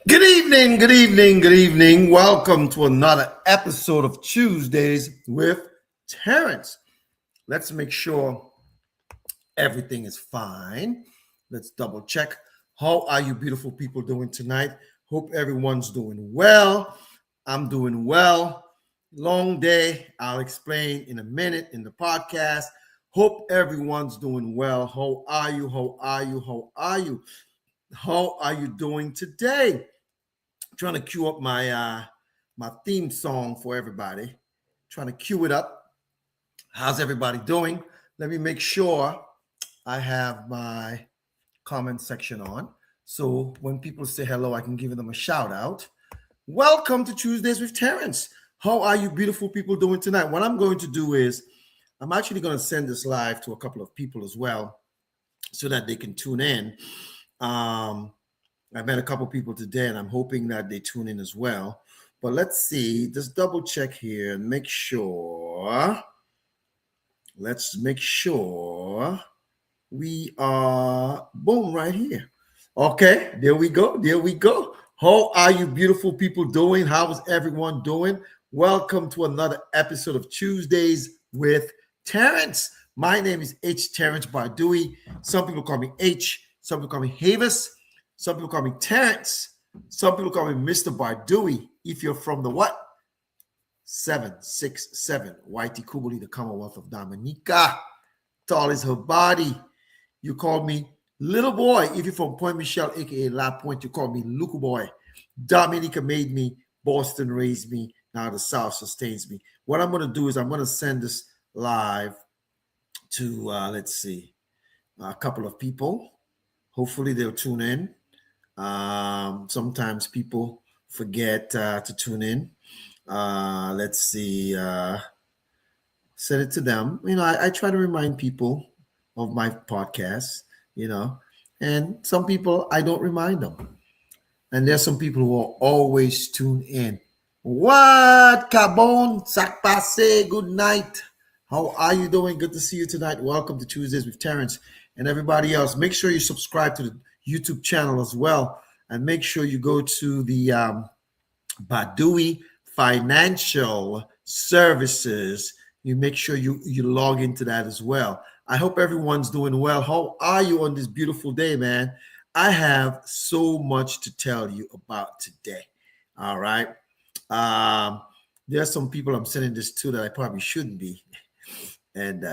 Good evening, good evening, good evening. Welcome to another episode of Tuesdays with Terrence. Let's make sure everything is fine. Let's double check. How are you beautiful people doing tonight? Hope everyone's doing well. I'm doing well. Long day. I'll explain in a minute in the podcast. Hope everyone's doing well. How are you? How are you? How are you? How are you doing today? Trying to cue up my theme song for everybody. Trying to cue it up. How's everybody doing? Let me make sure I have my comment section on. So when people say hello, I can give them a shout out. Welcome to Tuesdays with Terrence. How are you beautiful people doing tonight? What I'm going to do is I'm actually going to send this live to a couple of people as well so that they can tune in. I met a couple people today, and I'm hoping that they tune in as well. But let's see. Just double check here and make sure. Let's make sure we are boom right here. Okay, there we go. There we go. How are you beautiful people doing? How is everyone doing? Welcome to another episode of Tuesdays with Terrence. My name is H. Terrence Bardui. Some people call me H. Some people call me Havis. Some people call me Terrence. Some people call me Mr. Bardui. If you're from the what? 767 Whitey Kubuli, the Commonwealth of Dominica. Tall is her body. You call me little boy. If you're from Point Michelle, aka La Pointe, you call me Luku boy. Dominica made me. Boston raised me. Now the South sustains me. What I'm going to do is I'm going to send this live to, let's see, a couple of people. Hopefully they'll tune in. Sometimes people forget to tune in. Let's see. Send it to them. I try to remind people of my podcast, and some people I don't remind them. And there's some people who will always tune in. What? Cabon, sac passe, good night. How are you doing? Good to see you tonight. Welcome to Tuesdays with Terrence and everybody else. Make sure you subscribe to the YouTube channel as well. And make sure you go to the Bardui Financial Services. You make sure you log into that as well. I hope everyone's doing well. How are you on this beautiful day, man? I have so much to tell you about today. All right. There's some people I'm sending this to that I probably shouldn't be. And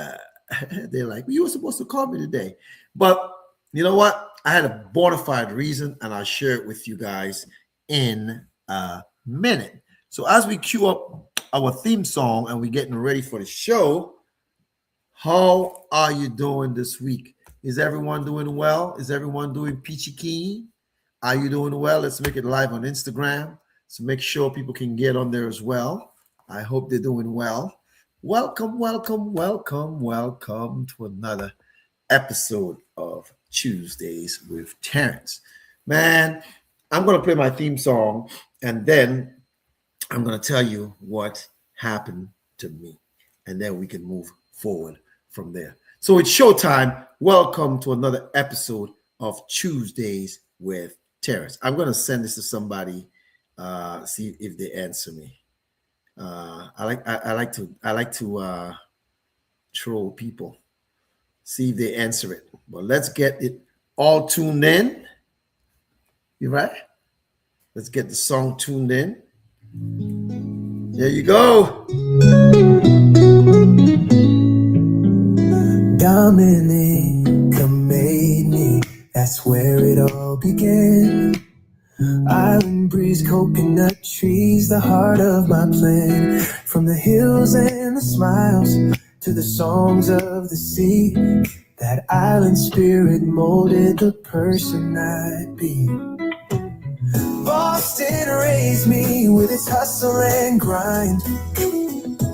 they're like, you were supposed to call me today. But you know what? I had a bona fide reason, and I'll share it with you guys in a minute. So as we cue up our theme song and we're getting ready for the show, how are you doing this week? Is everyone doing well? Is everyone doing peachy keen? Are you doing well? Let's make it live on Instagram. So make sure people can get on there as well. I hope they're doing well. Welcome, welcome, welcome, welcome to another episode of Tuesdays with Terrence. Man, I'm going to play my theme song and then I'm going to tell you what happened to me. And then we can move forward from there. So it's showtime. Welcome to another episode of Tuesdays with Terrence. I'm going to send this to somebody, see if they answer me. I like to troll people. See if they answer it. But let's get it all tuned in. You right? Let's get the song tuned in. There you go. Dominica made me. That's where it all began. Island breeze, coconut trees, the heart of my plan. From the hills and the smiles to the songs of the sea, that island spirit molded the person I'd be. Boston raised me with its hustle and grind.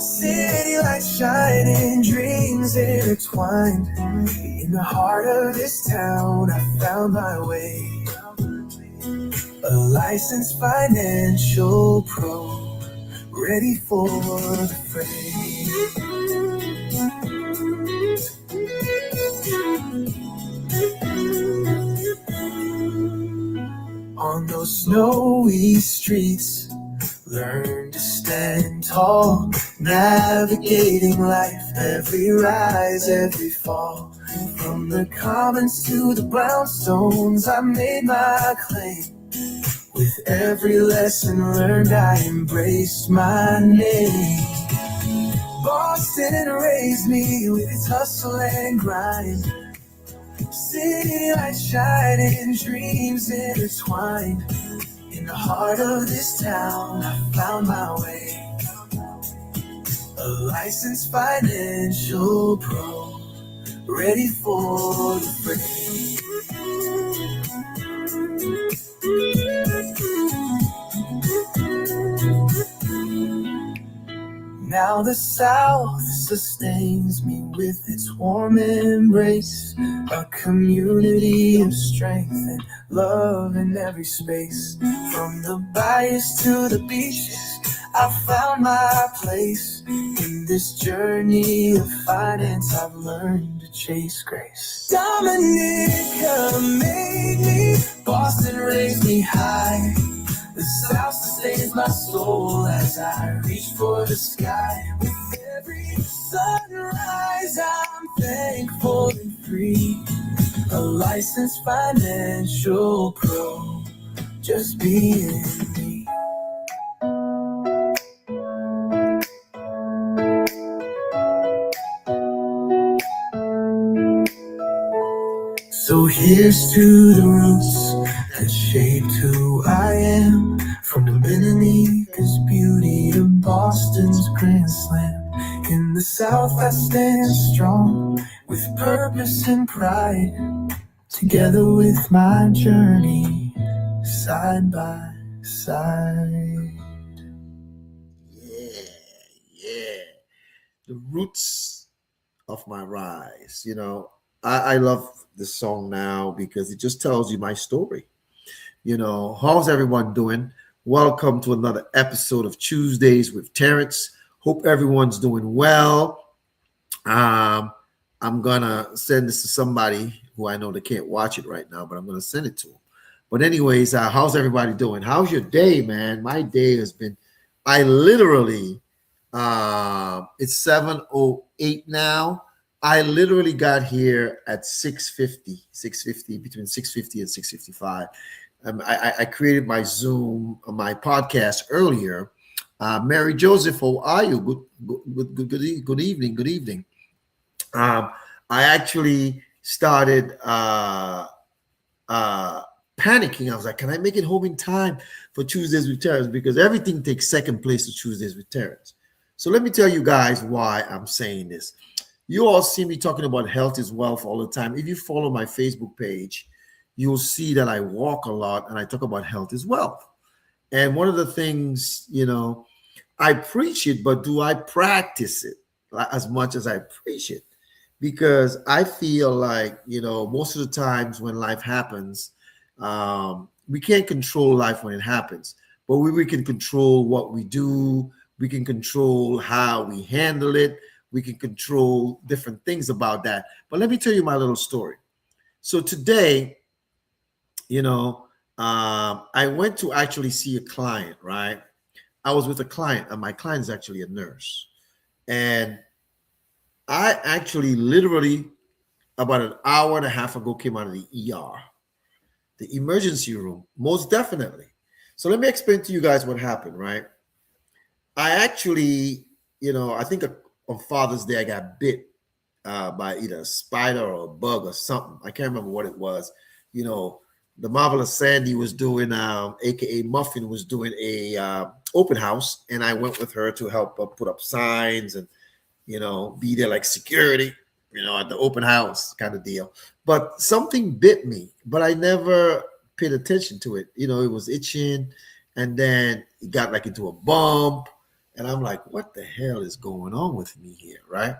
City lights shining, dreams intertwined. In the heart of this town, I found my way. A licensed financial pro, ready for the fray. On down those snowy streets. Learn to stand tall, navigating life, every rise, every fall. From the commons to the brownstones, I made my claim. With every lesson learned, I embraced my name. Boston raised me with its hustle and grind. City lights shining, dreams intertwined. In the heart of this town, I found my way. A licensed financial pro, ready for the fray. Now the South sustains me with its warm embrace, a community of strength and love in every space. From the bayous to the beaches, I found my place. In this journey of finance, I've learned to chase grace. Dominica made me, Boston raised me high. The South sustains my soul as I reach for the sky. With every sunrise, I'm thankful and free. A licensed financial pro, just being me. So here's to the roots that shaped who I am. From the Dominica's beauty to Boston's Grand Slam. In the South I stand strong with purpose and pride. Together with my journey, side by side. Yeah. The roots of my rise. I love this song now because it just tells you my story. How's everyone doing? Welcome to another episode of Tuesdays with Terrence. Hope everyone's doing well. I'm gonna send this to somebody who I know they can't watch it right now, but I'm gonna send it to them. But anyways, how's everybody doing? How's your day, man? My day has been, I literally, it's 7:08 now. I literally got here at 6:50, between 6:50 and 6:55. I created my Zoom, my podcast earlier. Mary Joseph, how are you? Good evening. Good evening. I actually started panicking. I was like, can I make it home in time for Tuesdays with Terrence? Because everything takes second place to Tuesdays with Terrence. So let me tell you guys why I'm saying this. You all see me talking about health is wealth all the time. If you follow my Facebook page, you'll see that I walk a lot and I talk about health is wealth. And one of the things, I preach it, but do I practice it as much as I preach it? Because I feel like, most of the times when life happens, we can't control life when it happens, but we can control what we do. We can control how we handle it. We can control different things about that. But let me tell you my little story. So today, I went to actually see a client, right? I was with a client, and my client is actually a nurse. And I actually literally about an hour and a half ago came out of the ER, the emergency room, most definitely. So let me explain to you guys what happened, right? I actually, I think on Father's Day, I got bit by either a spider or a bug or something. I can't remember what it was. The Marvelous Sandy was doing, AKA Muffin was doing a open house, and I went with her to help put up signs and, be there like security, at the open house kind of deal. But something bit me, but I never paid attention to it. It was itching, and then it got like into a bump, and I'm like, what the hell is going on with me here, right?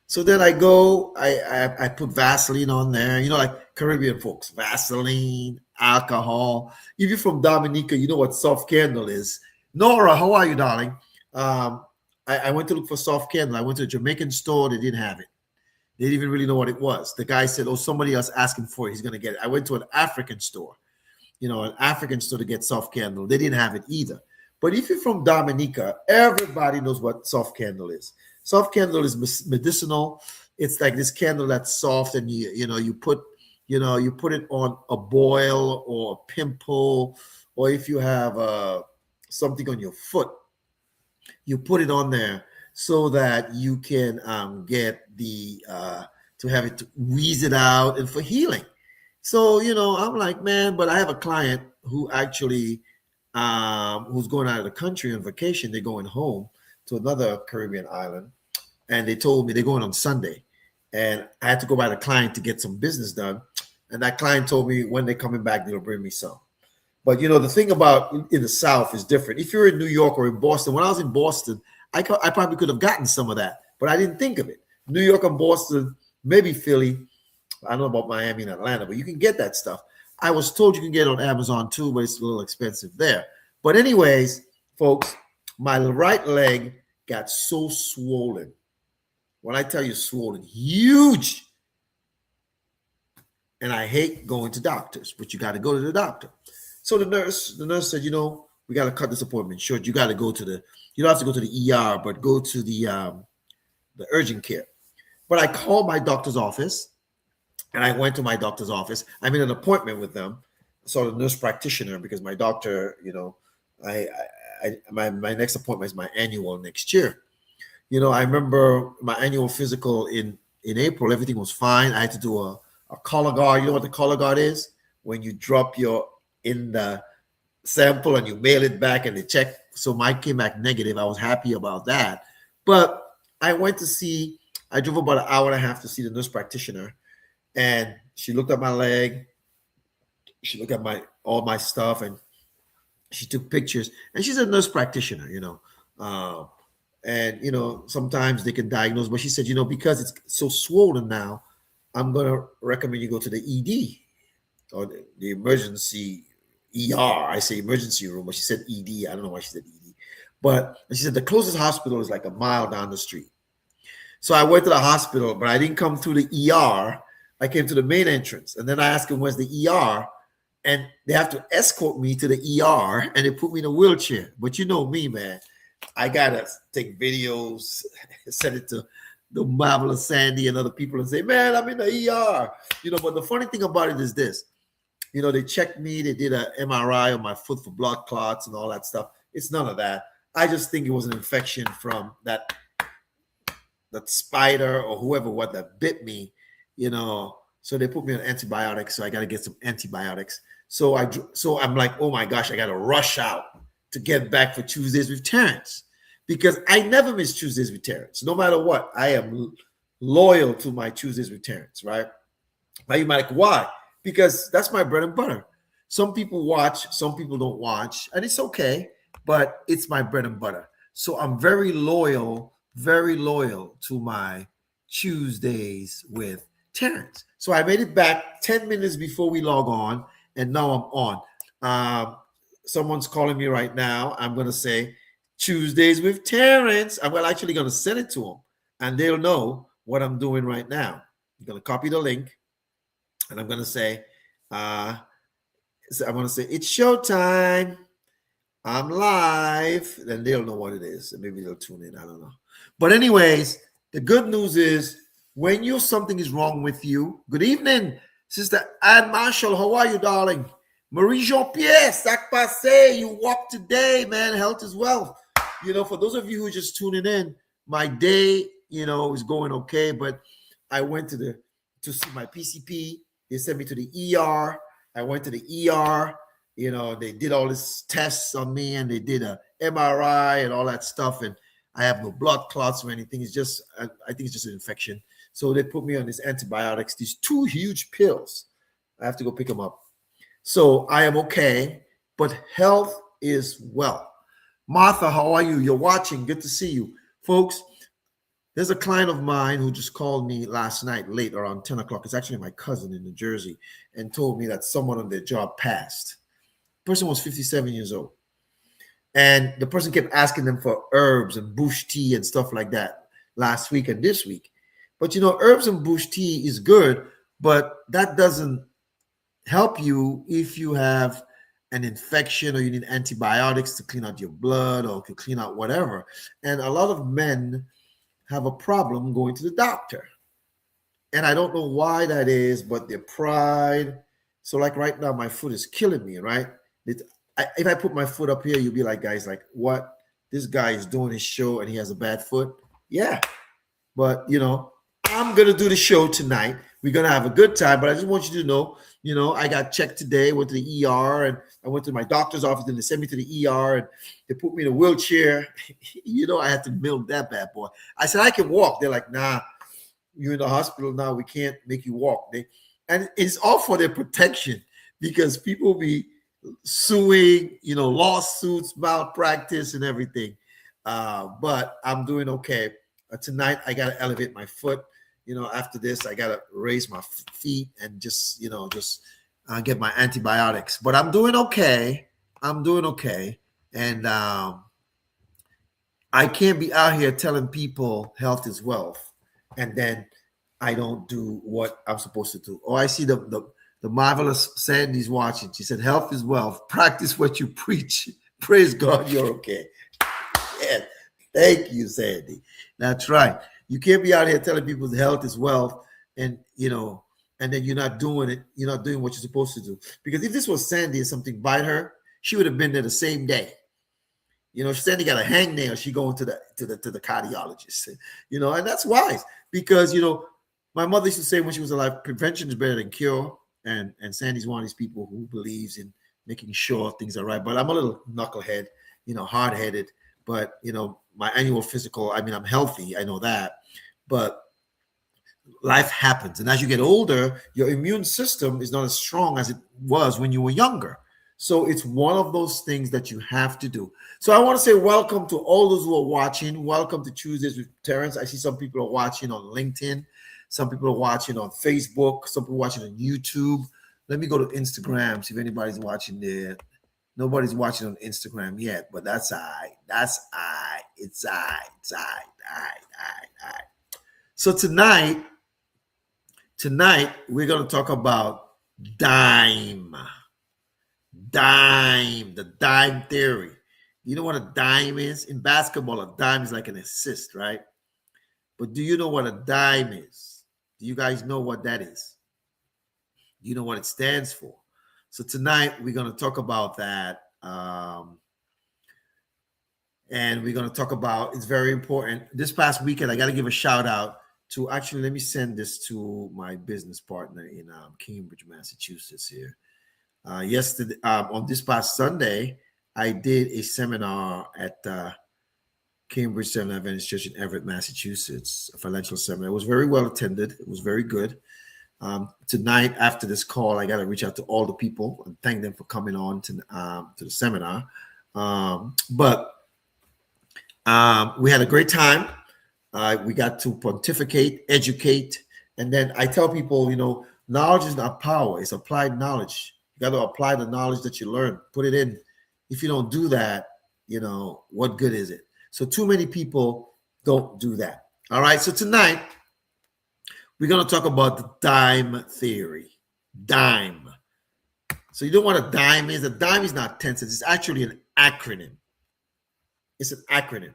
So then I go, I put Vaseline on there, like Caribbean folks, Vaseline, alcohol. If you're from Dominica, you know what soft candle is. Nora, how are you, darling? I went to look for soft candle. I went to a Jamaican store. They didn't have it. They didn't even really know what it was. The guy said, oh, somebody else asking for it. He's going to get it. I went to an African store. an African store to get soft candle. They didn't have it either. But if you're from Dominica, everybody knows what soft candle is. Soft candle is medicinal. It's like this candle that's soft, and you put it on a boil or a pimple, or if you have something on your foot, you put it on there so that you can get the to have it to wheeze it out and for healing. So I'm like, man, but I have a client who actually who's going out of the country on vacation. They're going home to another Caribbean island, and they told me they're going on Sunday, and I had to go by the client to get some business done. And that client told me when they're coming back, they'll bring me some. But the thing about in the South is different. If you're in New York or in Boston, when I was in Boston, I probably could have gotten some of that, but I didn't think of it. New York and Boston, maybe Philly. I don't know about Miami and Atlanta, but you can get that stuff. I was told you can get it on Amazon too, but it's a little expensive there. But anyways, folks, my right leg got so swollen. When I tell you swollen, huge. And I hate going to doctors, but you got to go to the doctor. So the nurse said, we got to cut this appointment short. You got to go you don't have to go to the ER, but go to the urgent care. But I called my doctor's office, and I went to my doctor's office. I made an appointment with them. I saw the nurse practitioner because my doctor, my next appointment is my annual next year. I remember my annual physical in April. Everything was fine. I had to do a color guard. You know what the color guard is? When you drop in the sample and you mail it back and they check. So mine came back negative. I was happy about that. But I drove about an hour and a half to see the nurse practitioner. And she looked at my leg. She looked at all my stuff, and she took pictures. And she's a nurse practitioner, and sometimes they can diagnose. But she said, because it's so swollen now, I'm gonna recommend you go to the ED or the emergency ER. I say emergency room, but she said ED. I don't know why she said ED. But she said the closest hospital is like a mile down the street. So I went to the hospital, but I didn't come through the ER. I came to the main entrance, and then I asked him, where's the ER? And they have to escort me to the ER, and they put me in a wheelchair. But you know me, man. I got to take videos, send it to the marvelous Sandy and other people and say, man, I'm in the ER. But the funny thing about it is this. They checked me. They did an MRI on my foot for blood clots and all that stuff. It's none of that. I just think it was an infection from that spider or whoever that bit me. So they put me on antibiotics. So I got to get some antibiotics. So I'm like, oh my gosh, I got to rush out to get back for Tuesdays with Terrence, because I never miss Tuesdays with Terrence. No matter what, I am loyal to my Tuesdays with Terrence, right? Now you might like, why? Because that's my bread and butter. Some people watch, some people don't watch, and it's okay, but it's my bread and butter. So I'm very loyal to my Tuesdays with Terrence. So I made it back 10 minutes before we log on, and now I'm on. Someone's calling me right now. I'm going to say Tuesdays with Terrence. I'm actually going to send it to them, and they'll know what I'm doing right now. I'm going to copy the link, and I'm going to say, it's showtime. I'm live. Then they'll know what it is, and maybe they'll tune in. I don't know. But anyways, the good news is when something is wrong with you. Good evening, Sister Anne Marshall. How are you, darling? Marie Jean-Pierre, sac passé, you walk today, man. Health is wealth. For those of you who are just tuning in, my day, is going okay. But I went to see my PCP. They sent me to the ER. I went to the ER. They did all these tests on me, and they did a MRI and all that stuff. And I have no blood clots or anything. I think it's just an infection. So they put me on these antibiotics, these 2 huge pills. I have to go pick them up. So I am okay, but health is wealth. Martha, how are you? You're watching. Good to see you. Folks, there's a client of mine who just called me last night late around 10 o'clock. It's actually my cousin in New Jersey, and told me that someone on their job passed. The person was 57 years old. And the person kept asking them for herbs and bush tea and stuff like that last week and this week. But herbs and bush tea is good, but that doesn't help you if you have an infection or you need antibiotics to clean out your blood or to clean out whatever. And a lot of men have a problem going to the doctor. And I don't know why that is, but their pride. So, like right now, my foot is killing me, right? If I put my foot up here, you'll be like, guys, like, what? This guy is doing his show and he has a bad foot. Yeah, but I'm gonna do the show tonight. We're gonna have a good time. But I just want you to know, I got checked today, went to the ER, and I went to my doctor's office, and they sent me to the ER, and they put me in a wheelchair. I had to milk that bad boy. I said I can walk. They're like, nah, you're in the hospital now. We can't make you walk. And it's all for their protection because people be suing, lawsuits, malpractice, and everything. But I'm doing okay. Tonight, I got to elevate my foot. After this, I got to raise my feet and just get my antibiotics. But I'm doing okay. I'm doing okay. And I can't be out here telling people health is wealth, and then I don't do what I'm supposed to do. Oh, I see the marvelous Sandy's watching. She said, "Health is wealth. Practice what you preach." Praise God, you're okay. Yeah. Thank you, Sandy. That's right. You can't be out here telling people health is wealth, and and then you're not doing it. You're not doing what you're supposed to do. Because if this was Sandy and something bite her, she would have been there the same day. Sandy got a hangnail. She going to the cardiologist. And that's wise because my mother used to say when she was alive, prevention is better than cure. And Sandy's one of these people who believes in making sure things are right. But I'm a little knucklehead, hard headed. But my annual physical, I mean, I'm healthy. I know that. But life happens, and as you get older, your immune system is not as strong as it was when you were younger. So it's one of those things that you have to do. So I want to say welcome to all those who are watching. Welcome to Tuesdays with Terrence. I see some people are watching on LinkedIn. Some people are watching on Facebook. Some people are watching on YouTube. Let me go to Instagram, see if anybody's watching there. Nobody's watching on Instagram yet, but that's all right. That's all right. It's all right. It's all right. All right. All right. So tonight we're going to talk about dime, the dime theory. You know what a dime is? In basketball, a dime is like an assist, right? But do you know what a dime is? Do you guys know what that is? Do you know what it stands for? So tonight we're going to talk about that. And we're going to talk about, it's very important. This past weekend, I got to give a shout out to, actually, let me send this to my business partner in Cambridge, Massachusetts here. Yesterday, on this past Sunday, I did a seminar at Cambridge Seventh Adventist Church in Everett, Massachusetts, a financial seminar. It was very well attended. It was very good. Tonight, after this call, I got to reach out to all the people and thank them for coming on to the seminar. But we had a great time. We got to pontificate, educate, and then I tell people, knowledge is not power; it's applied knowledge. You got to apply the knowledge that you learn, put it in. If you don't do that, what good is it? So too many people don't do that. All right. So tonight we're going to talk about the dime theory. Dime. So you know what a dime is? A dime is not 10 cents. It's actually an acronym. It's an acronym.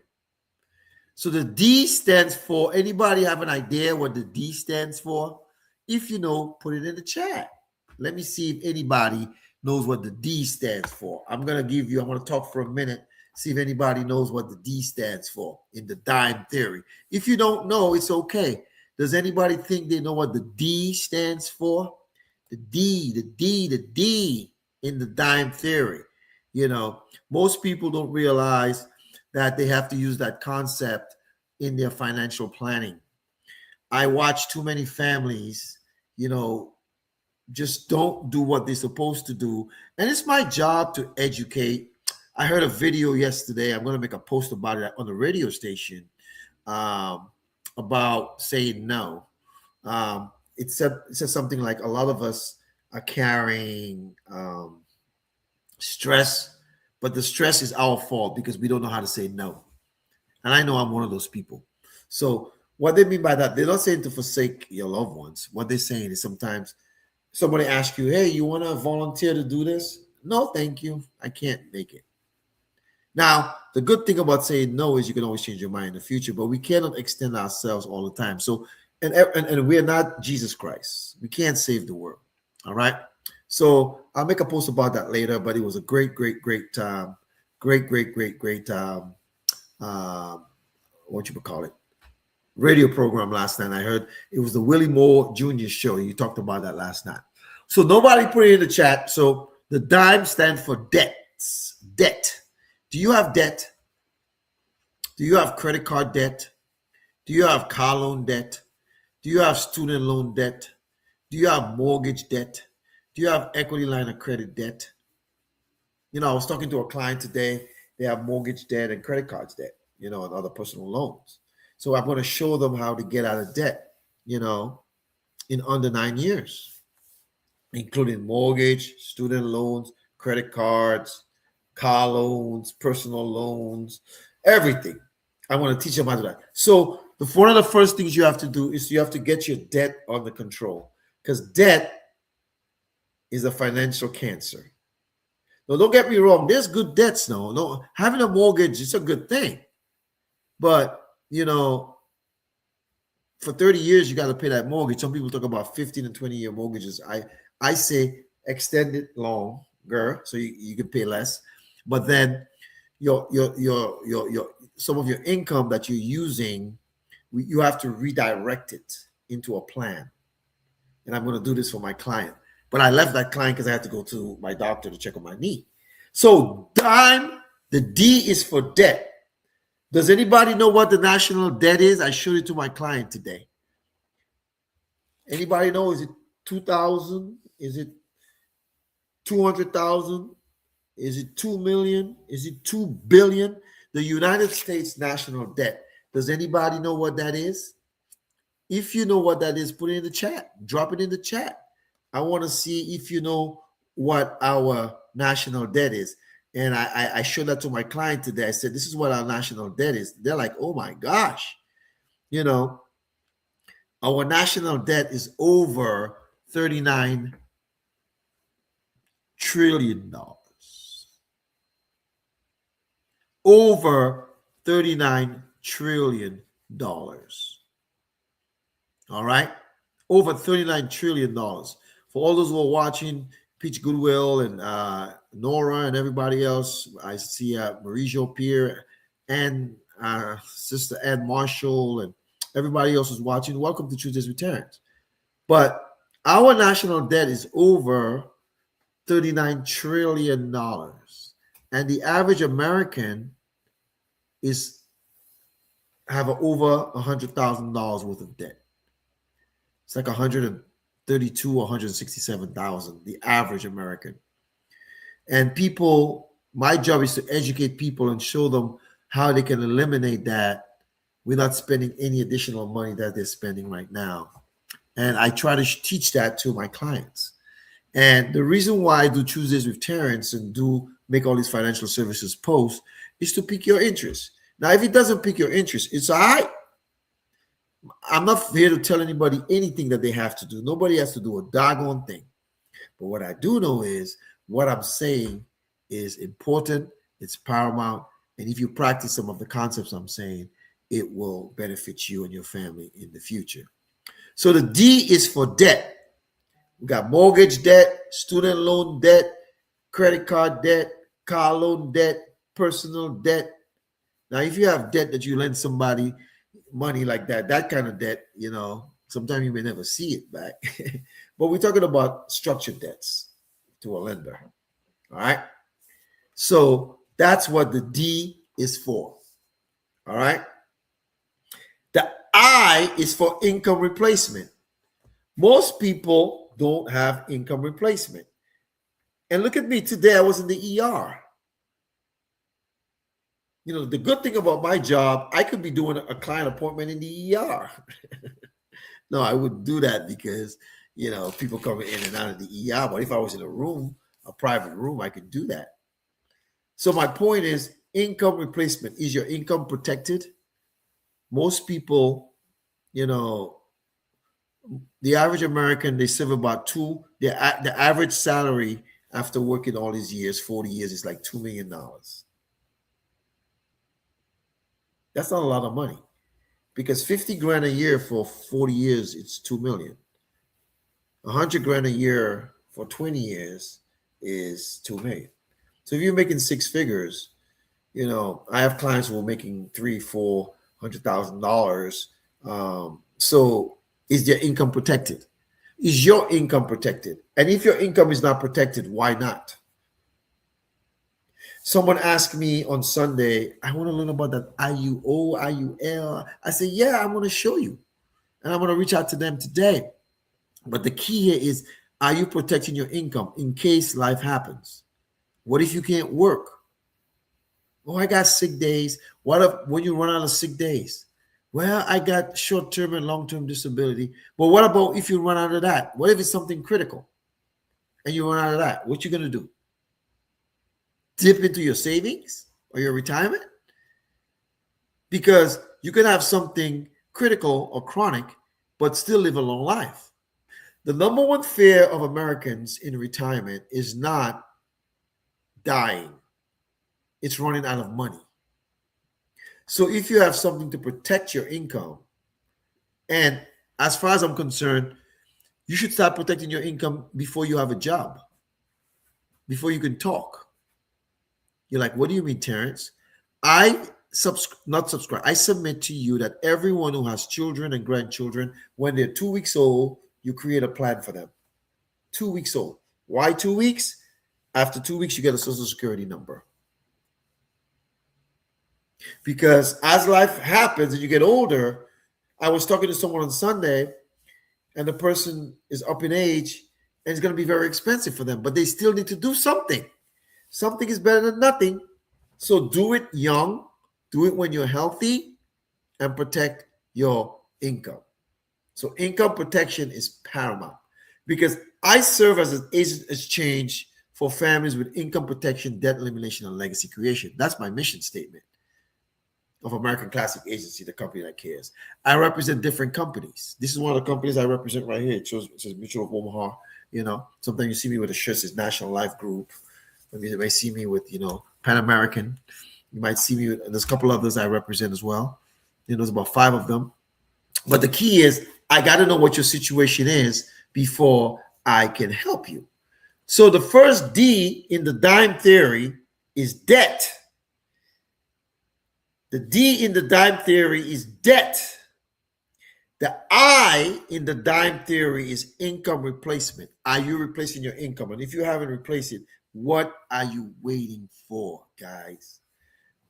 So the D stands for, anybody have an idea what the D stands for? If you know, put it in the chat. Let me see if anybody knows what the D stands for. I'm going to talk for a minute, see if anybody knows what the D stands for in the dime theory. If you don't know, it's okay. Does anybody think they know what the D stands for? The D in the dime theory. Most people don't realize that they have to use that concept in their financial planning. I watch too many families, just don't do what they're supposed to do. And it's my job to educate. I heard a video yesterday. I'm going to make a post about it on the radio station about saying no. It said something like a lot of us are carrying stress, but the stress is our fault because we don't know how to say no. And I know I'm one of those people. So what they mean by that, they're not saying to forsake your loved ones. What they're saying is sometimes Somebody asks you, hey, you want to volunteer to do this? No, thank you. I can't make it. Now, the good thing about saying no is you can always change your mind in the future, but we cannot extend ourselves all the time. So, and we're not Jesus Christ. We can't save the world. All right. So I'll make a post about that later, but it was a great, um, what you would call it, radio program last night. I heard it was the Willie Moore Jr. show. You talked about that last night. So nobody put it in the chat. So the dime stands for debts. Debt. Do you have debt? Do you have credit card debt? Do you have car loan debt? Do you have student loan debt? Do you have mortgage debt? Do you have equity line of credit debt? I was talking to a client today. They have mortgage debt and credit cards debt, and other personal loans. So I'm going to show them how to get out of debt, in under 9 years, including mortgage, student loans, credit cards, car loans, personal loans, everything. I want to teach them how to do that. So one of the first things you have to do is you have to get your debt under control, because debt is a financial cancer. Now, don't get me wrong. There's good debts. No, having a mortgage is a good thing, but for 30 years you got to pay that mortgage. Some people talk about 15 and 20-year mortgages. I say extend it longer so you can pay less, but then your some of your income that you're using, you have to redirect it into a plan. And I'm going to do this for my client, but I left that client because I had to go to my doctor to check on my knee. So the D is for debt. Does anybody know what the national debt is? I showed it to my client today. Anybody know? Is it 2,000? Is it 200,000? Is it 2 million? Is it 2 billion? The United States national debt. Does anybody know what that is? If you know what that is, put it in the chat. Drop it in the chat. I want to see if you know what our national debt is. And I showed that to my client today. I said, this is what our national debt is. They're like, oh my gosh. Our national debt is over $39 trillion. Over $39 trillion. All right? Over $39 trillion. For all those who are watching, Peach Goodwill and Nora and everybody else, I see Mauricio Pierre and Sister Ann Marshall and everybody else who's watching. Welcome to Tuesdays with Terrence. But our national debt is over $39 trillion. And the average American have over $100,000 worth of debt. It's like 132 or 167,000, the average American. And my job is to educate people and show them how they can eliminate that without spending any additional money that they're spending right now. And I try to teach that to my clients. And the reason why I do Tuesdays with Terrence and do make all these financial services posts is to pique your interest. Now, if it doesn't pique your interest, it's all right. I'm not here to tell anybody anything that they have to do. Nobody has to do a doggone thing. But what I do know is what I'm saying is important, it's paramount, and if you practice some of the concepts I'm saying, it will benefit you and your family in the future. So the D is for debt. We got mortgage debt, student loan debt, credit card debt, car loan debt, personal debt. Now, if you have debt that you lend somebody money like that kind of debt, sometimes you may never see it back. But we're talking about structured debts to a lender. All right. So that's what the D is for. All right. The I is for income replacement. Most people don't have income replacement. And look at me today, I was in the ER. The good thing about my job, I could be doing a client appointment in the ER. No, I wouldn't do that because, people coming in and out of the ER. But if I was in a private room, I could do that. So my point is income replacement. Is your income protected? Most people, The average American, they save about the average salary after working all these years, 40 years, is like $2 million. That's not a lot of money because 50 grand a year for 40 years, it's 2 million. 100 grand a year for 20 years is 2 million. So if you're making six figures, I have clients who are making three, $400,000. So is their income protected? Is your income protected? And if your income is not protected, why not? Someone asked me on Sunday, I want to learn about that IUO, IUL. I said, yeah, I'm going to show you. And I'm going to reach out to them today. But the key here is, are you protecting your income in case life happens? What if you can't work? Oh, I got sick days. What if when you run out of sick days? Well, I got short-term and long-term disability. But what about if you run out of that? What if it's something critical and you run out of that? What you going to do? Dip into your savings or your retirement? Because you can have something critical or chronic, but still live a long life. The number one fear of Americans in retirement is not dying, it's running out of money. So if you have something to protect your income, and as far as I'm concerned, you should start protecting your income before you have a job, before you can talk. You're like, what do you mean, Terrence? Not subscribe. I submit to you that everyone who has children and grandchildren, when they're 2 weeks old, you create a plan for them. 2 weeks old. Why 2 weeks? After 2 weeks, you get a social security number. Because as life happens and you get older, I was talking to someone on Sunday, and the person is up in age, and it's going to be very expensive for them, but they still need to do something. Something is better than nothing. So do it young, do it when you're healthy, and protect your income. So income protection is paramount, because I serve as an agent exchange for families with income protection, debt elimination, and legacy creation. That's my mission statement of American Classic Agency, the company that cares. I represent different companies. This is one of the companies I represent right here. It says Mutual of Omaha. Sometimes you see me with a shirt that says National Life Group. You may see me with, Pan American. You might see me with, and there's a couple others I represent as well. There's about 5 of them. But the key is, I got to know what your situation is before I can help you. So the first D in the dime theory is debt. The D in the dime theory is debt. The I in the dime theory is income replacement. Are you replacing your income? And if you haven't replaced it, what are you waiting for, guys?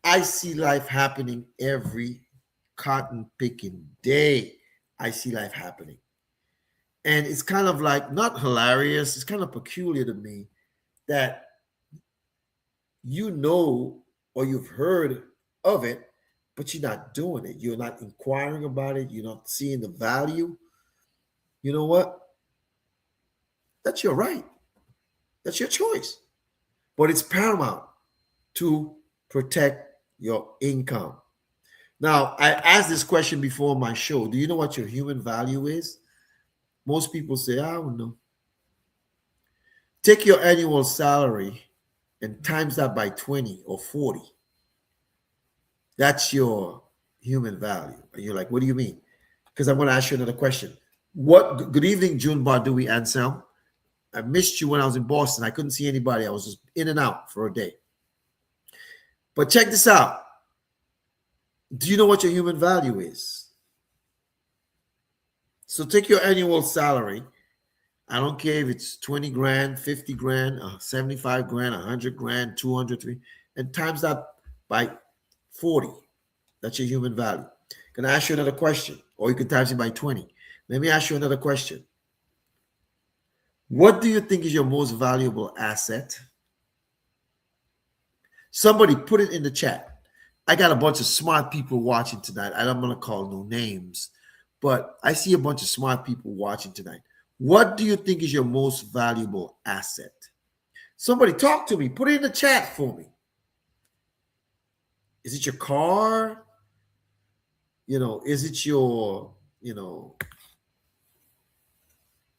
I see life happening every cotton picking day. I see life happening. And it's kind of like, not hilarious, it's kind of peculiar to me that or you've heard of it, but you're not doing it. You're not inquiring about it. You're not seeing the value. You know what? That's your right. That's your choice. But it's paramount to protect your income. Now, I asked this question before my show. Do you know what your human value is? Most people say, I don't know. Take your annual salary and times that by 20 or 40. That's your human value. And you're like, what do you mean? Because I'm going to ask you another question. Good evening, June Bardui Anselm. I missed you when I was in Boston. I couldn't see anybody. I was just in and out for a day. But check this out. Do you know what your human value is? So take your annual salary. I don't care if it's 20 grand, 50 grand, 75 grand, 100 grand, 200, 300, and times that by 40. That's your human value. Can I ask you another question? Or you can times it by 20. Let me ask you another question. What do you think is your most valuable asset? Somebody put it in the chat. I got a bunch of smart people watching tonight. I'm going to call no names, but I see a bunch of smart people watching tonight. What do you think is your most valuable asset? Somebody talk to me. Put it in the chat for me. Is it your car? Is it your,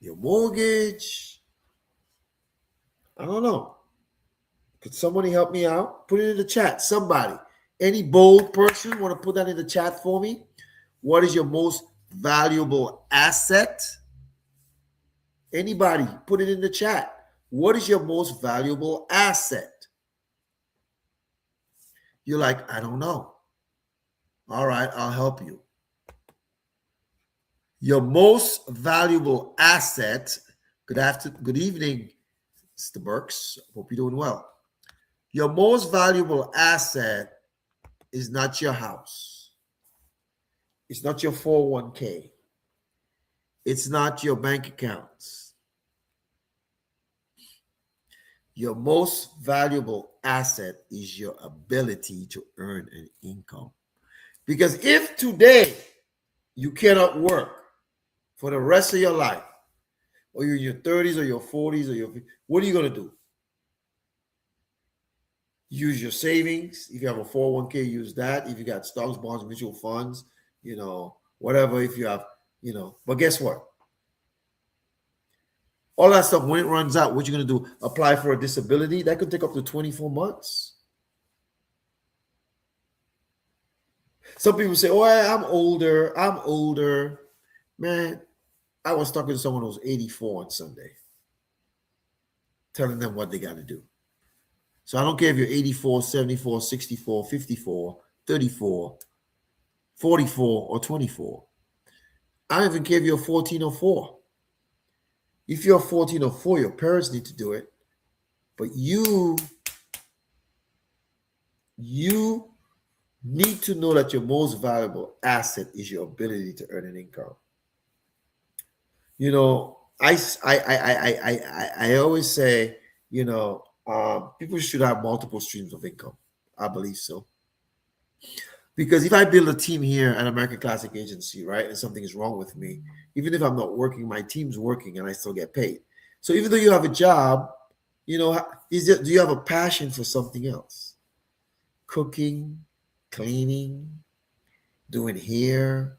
Your mortgage. I don't know. Could somebody help me out? Put it in the chat. Somebody. Any bold person want to put that in the chat for me? What is your most valuable asset? Anybody, put it in the chat. What is your most valuable asset? You're like, I don't know. All right, I'll help you. Your most valuable asset. Good evening, Mr. Burks. Hope you're doing well. Your most valuable asset is not your house. It's not your 401k. It's not your bank accounts. Your most valuable asset is your ability to earn an income. Because if today you cannot work for the rest of your life, or you're in your 30s or your 40s or what are you going to do? Use your savings. If you have a 401k, use that. If you got stocks, bonds, mutual funds, whatever, if you have, but guess what? All that stuff, when it runs out, what you're going to do? Apply for a disability? That could take up to 24 months. Some people say, oh, I'm older. Man, I was talking to someone who was 84 on Sunday, telling them what they got to do. So I don't care if you're 84, 74, 64, 54, 34, 44, or 24. I don't even care if you're 14 or 4. If you're 14 or 4, your parents need to do it. But you need to know that your most valuable asset is your ability to earn an income. I always say, people should have multiple streams of income. I believe so. Because if I build a team here at American Classic Agency, right, and something is wrong with me, even if I'm not working, my team's working and I still get paid. So even though you have a job, do you have a passion for something else? Cooking, cleaning, doing hair,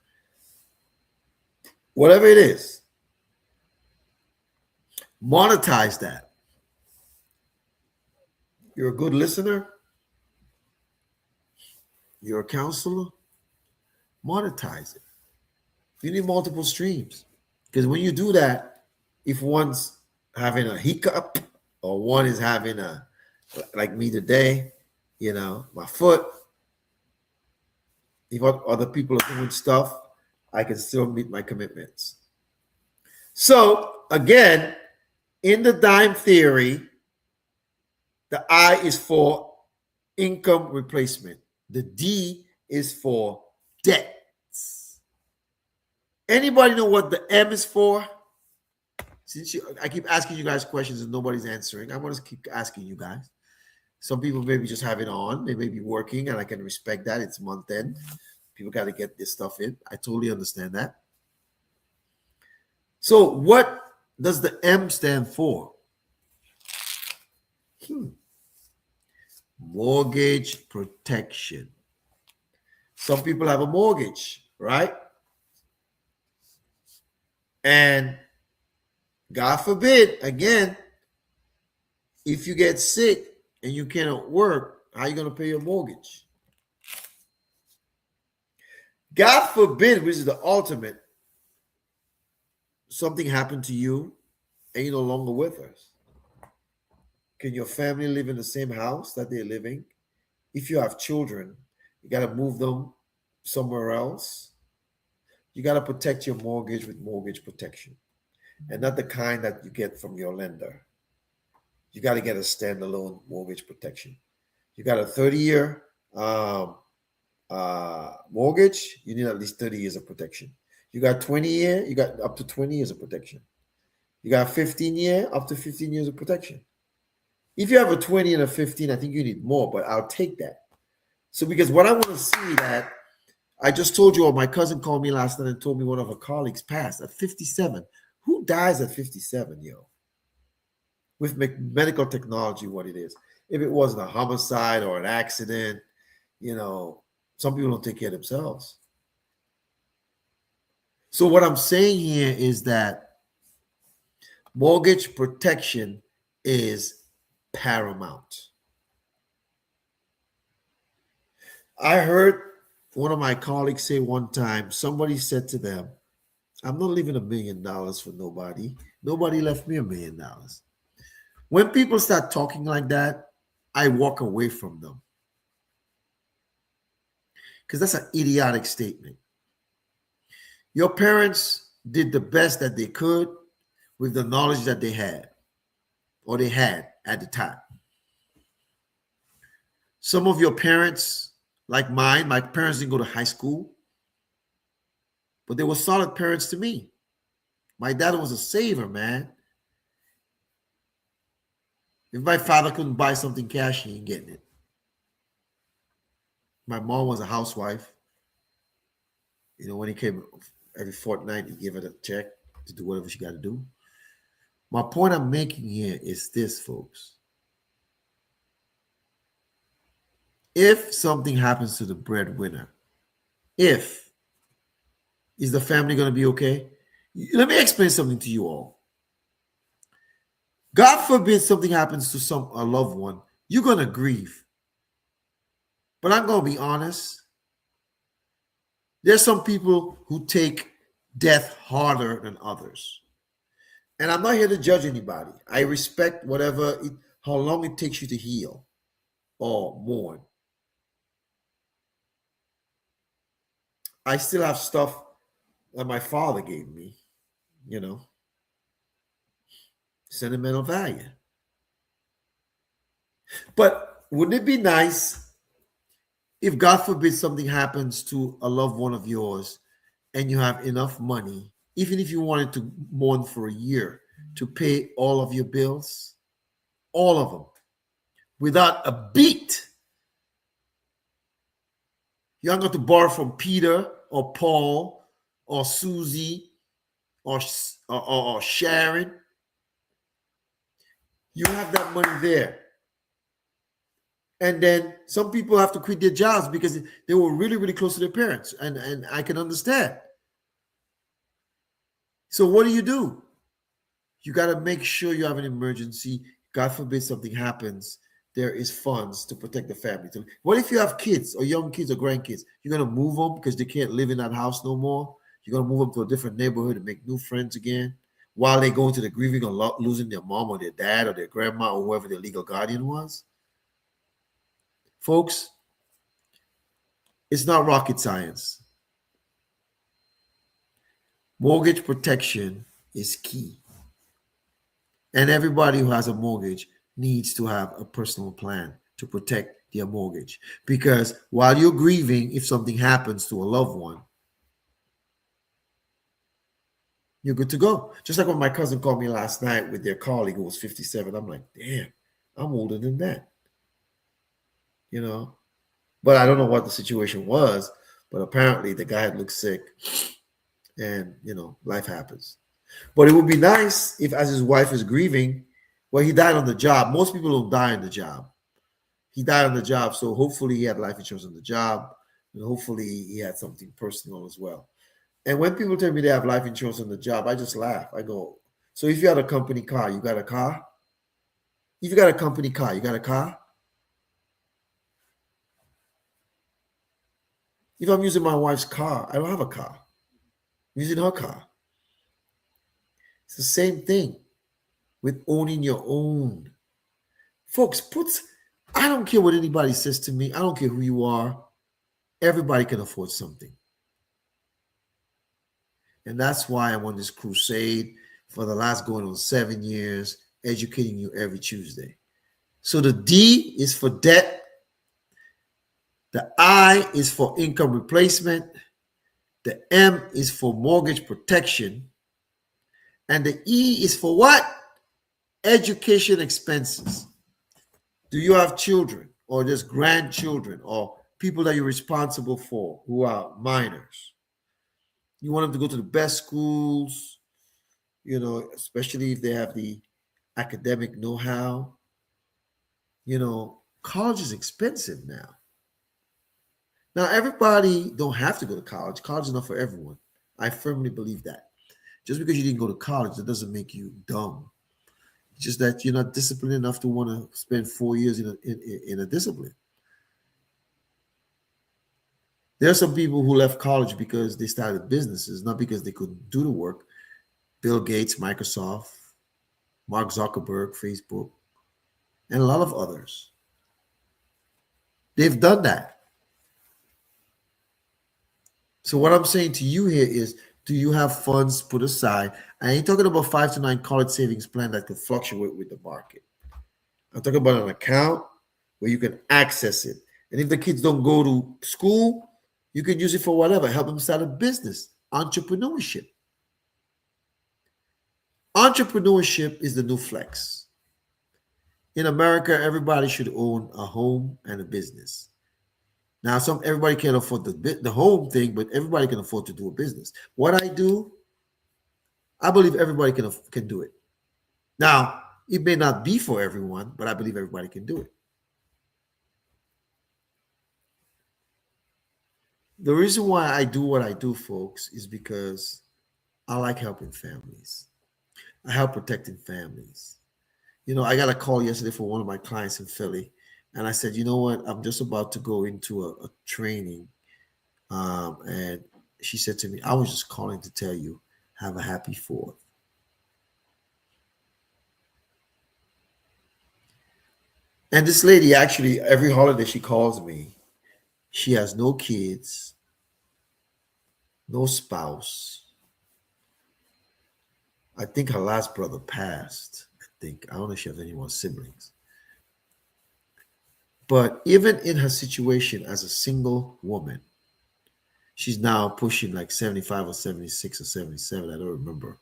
whatever it is. Monetize that. You're a good listener. You're a counselor. Monetize it. You need multiple streams. Because when you do that, if one's having a hiccup or one is having like me today, my foot, if other people are doing stuff, I can still meet my commitments. So again, in the dime theory, the I is for income replacement. The D is for debts. Anybody know what the M is for? Since I keep asking you guys questions and nobody's answering, I want to keep asking you guys. Some people maybe just have it on. They may be working, and I can respect that. It's month end. People got to get this stuff in. I totally understand that. So what does the M stand for? Mortgage protection. Some people have a mortgage, right? And God forbid, again, if you get sick and you cannot work, how are you going to pay your mortgage? God forbid, which is the ultimate, something happened to you and you're no longer with us. Can your family live in the same house that they're living? If you have children, you got to move them somewhere else. You got to protect your mortgage with mortgage protection, and not the kind that you get from your lender. You got to get a standalone mortgage protection. You got a 30-year mortgage, you need at least 30 years of protection. You got 20-year, you got up to 20 years of protection. You got 15-year, up to 15 years of protection. If you have a 20 and a 15, I think you need more, but I'll take that. So because what I want to see that, I just told you, my cousin called me last night and told me one of her colleagues passed at 57. Who dies at 57, yo? With medical technology, what it is. If it wasn't a homicide or an accident, some people don't take care of themselves. So what I'm saying here is that Mortgage protection is paramount. I heard one of my colleagues say one time, somebody said to them, I'm not leaving $1 million for nobody. Nobody left me $1 million. When people start talking like that, I walk away from them because that's an idiotic statement. Your parents did the best that they could with the knowledge that they had or they had at the time. Some of your parents, like mine, my parents didn't go to high school, but they were solid parents to me. My dad was a saver, man. If my father couldn't buy something cash, he ain't getting it. My mom was a housewife. When he came every fortnight, he gave her a check to do whatever she got to do. My point I'm making here is this, folks. If something happens to the breadwinner, is the family going to be okay? Let me explain something to you all. God forbid something happens to a loved one, you're going to grieve. But I'm going to be honest. There's some people who take death harder than others. And I'm not here to judge anybody. I respect how long it takes you to heal or mourn. I still have stuff that my father gave me, sentimental value. But wouldn't it be nice if, God forbid, something happens to a loved one of yours and you have enough money, even if you wanted to mourn for a year, to pay all of your bills, all of them, without a beat? You aren't going to borrow from Peter or Paul or Susie or Sharon. You have that money there. And then some people have to quit their jobs because they were really, really close to their parents. And I can understand. So what do? You got to make sure you have an emergency. God forbid something happens. There is funds to protect the family. What if you have kids or young kids or grandkids? You're going to move them because they can't live in that house no more. You're going to move them to a different neighborhood and make new friends again while they go into the grieving of losing their mom or their dad or their grandma or whoever their legal guardian was. Folks, it's not rocket science. Mortgage protection is key. And everybody who has a mortgage needs to have a personal plan to protect their mortgage. Because while you're grieving, if something happens to a loved one, you're good to go. Just like when my cousin called me last night with their colleague who was 57. I'm like, damn, I'm older than that. But I don't know what the situation was. But apparently the guy had looked sick. And, life happens. But it would be nice if, as his wife is grieving, well, he died on the job. Most people don't die on the job. He died on the job. So hopefully he had life insurance on the job. And hopefully he had something personal as well. And when people tell me they have life insurance on the job, I just laugh. I go, so if you had a company car, you got a car? If you got a company car, you got a car? If I'm using my wife's car, I don't have a car. I'm using her car. It's the same thing with owning your own. Folks, I don't care what anybody says to me. I don't care who you are. Everybody can afford something. And that's why I'm on this crusade for the last going on 7 years, educating you every Tuesday. So the D is for debt. The I is for income replacement. The M is for mortgage protection. And the E is for what? Education expenses. Do you have children or just grandchildren or people that you're responsible for who are minors? You want them to go to the best schools, especially if they have the academic know-how. College is expensive now. Now, everybody don't have to go to college. College is not for everyone. I firmly believe that. Just because you didn't go to college, that doesn't make you dumb. It's just that you're not disciplined enough to want to spend 4 years in a discipline. There are some people who left college because they started businesses, not because they couldn't do the work. Bill Gates, Microsoft, Mark Zuckerberg, Facebook, and a lot of others. They've done that. So what I'm saying to you here is, do you have funds put aside? I ain't talking about 5 to 9 college savings plan that could fluctuate with the market. I'm talking about an account where you can access it. And if the kids don't go to school, you can use it for whatever. Help them start a business. Entrepreneurship. Entrepreneurship is the new flex. In America, everybody should own a home and a business. Now, everybody can't afford the home thing, but everybody can afford to do a business. What I do, I believe everybody can do it. Now, it may not be for everyone, but I believe everybody can do it. The reason why I do what I do, folks, is because I like helping families. I help protecting families. I got a call yesterday for one of my clients in Philly, and I said, you know what? I'm just about to go into a training. And she said to me, I was just calling to tell you, have a happy 4th. And this lady, actually, every holiday she calls me. She has no kids, no spouse. I think her last brother passed. I don't know if she has any more siblings. But even in her situation as a single woman, she's now pushing like 75 or 76 or 77. I don't remember.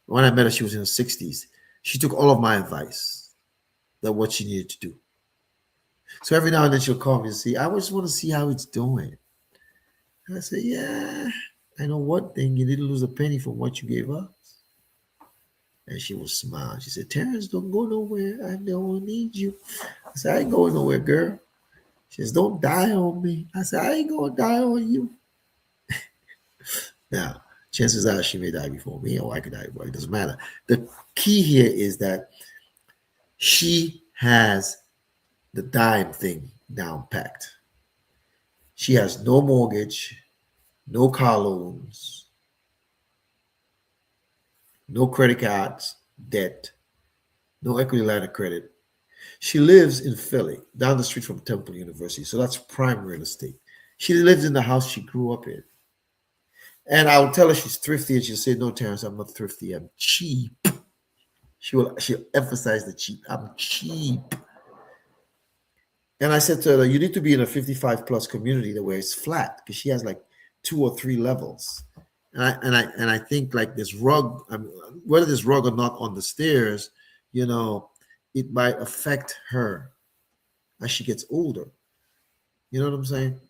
When I met her, she was in her 60s. She took all of my advice that what she needed to do. So every now and then she'll call me and say, I just want to see how it's doing. And I say, yeah, I know one thing. You didn't lose a penny from what you gave us. And she will smile. She said, Terrence, don't go nowhere. I don't need you. I said, I ain't going nowhere, girl. She says, don't die on me. I said, I ain't going to die on you. Now, chances are she may die before me, or I could die before. It doesn't matter. The key here is that she has the dime thing down packed. She has no mortgage, no car loans, no credit cards, debt, no equity line of credit. She lives in Philly, down the street from Temple University. So that's prime real estate. She lives in the house she grew up in. And I'll tell her she's thrifty, and she'll say, no, Terrence, I'm not thrifty. I'm cheap. She'll emphasize the cheap. I'm cheap. And I said to her, you need to be in a 55 plus community where it's flat, because she has like 2 or 3 levels. And I think like this rug, whether this rug or not on the stairs, it might affect her as she gets older. You know what I'm saying?